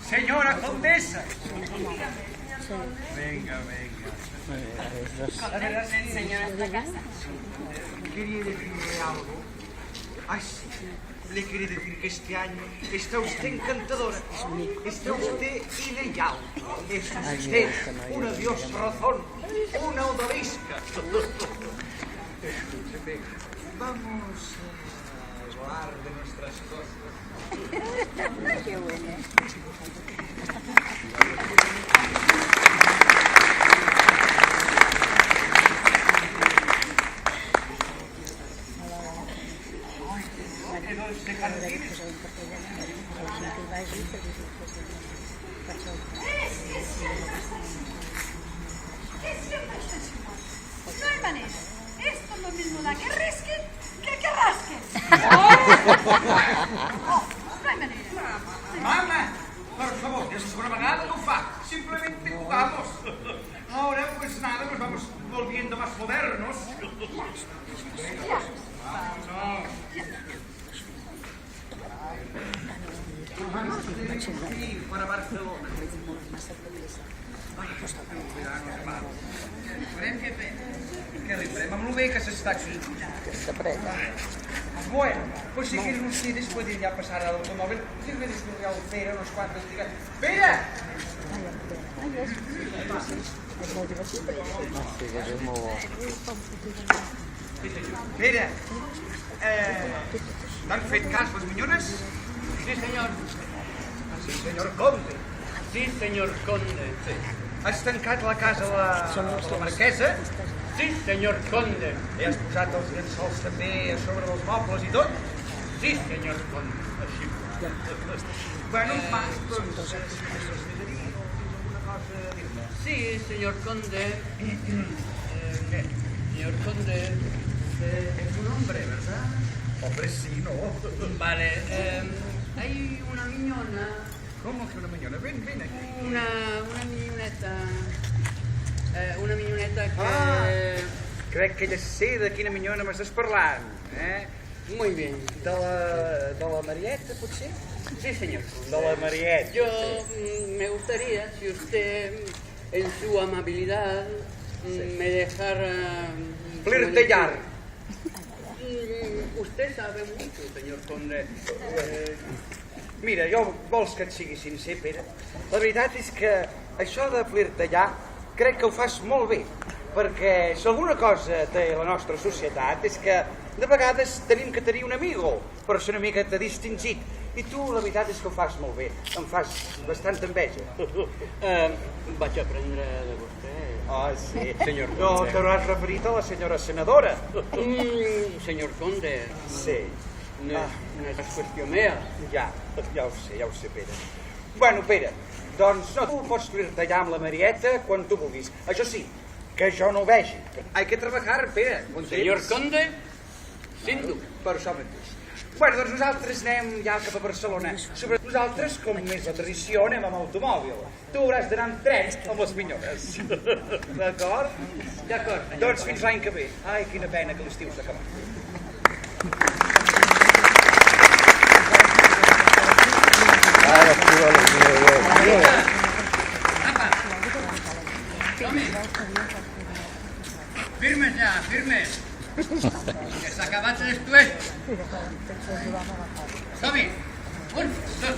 Señora condesa. Venga, venga. La verdad, señora de la casa. Quería decirle algo. Ay, sí. Le quería decir que este año está usted encantadora. Está usted ideal. Es usted una diosa razón. Una odalisca. Escúcheme. Vamos a hablar de nuestras cosas. Qué buena. No hay manera. Esto es lo mismo da que risque que rasque. No hay manera. Mamá, por favor, ya es una vagada, no fa. Simplemente jugamos. Ahora, pues nada, nos vamos volviendo más modernos. Sí, para Barcelona. Què rifarem? Amb el bé que s'està xunt. Bueno, pues si quieres ustedes pueden ya pasar al automóvil. Si me descubrí al Pere unos cuantos días. ¡Pere! Pere, t'han fet cas les minyones? Sí, señor. Sí, senyor Conde. Sí, señor conde. Has tancat la casa a la marquesa? Sí, señor conde. I has posat els llençols també a sobre dels mobles i tot? Sí, señor conde. Així. Bueno, doncs, necessitaria alguna cosa a dir-me. Sí, señor conde. ¿Qué? Señor conde. Es un hombre, ¿verdad? Hombre, sí, ¿no? Vale. Hay una miñona. ¿Cómo que una miñona? Ven aquí. Una miñoneta. Una miñoneta que... Crec que ja sé de quina minyona m'estàs parlant, eh? Muy bien. De la Marieta, potser? Sí, señor. De la Marieta. Yo me gustaría, si usted, en su amabilidad, me dejara... Flirtear. Usted sabe mucho, señor conde. Mira, jo vols que et sigui sincer, Pere? La veritat és que això de flirtejar crec que ho fas molt bé, perquè si alguna cosa té la nostra societat és que de vegades tenim que tenir un amigo per ser una miqueta distingit. I tu, la veritat és que ho fas molt bé. Em fas bastanta enveja. Vaig aprendre de vostè. Ah, sí. Senyor No Conde. t'hauràs referit a la senyora senadora. Señor conde, Sí. no és qüestió meva. Ja ho sé, Pere. Bueno, Pere, doncs no, tu pots flirtejar amb la Marieta quan tu vulguis. Això sí, que jo no ho vegi. Hay que trabajar, Pere. Señor conde, sin duda. Per això mateix. Bueno, doncs nosaltres anem ja cap a Barcelona. Sobre nosaltres, com és la tradició, anem amb automòbil. Tu hauràs d'anar amb tren amb les minyores. D'acord? D'acord, senyor. Doncs fins l'any que ve. Ai, quina pena que l'estiu s'ha acabat. Apa! Som-hi! Firmes ja, firmes! Que s'ha acabat l'estuet! Som-hi! Un, dos,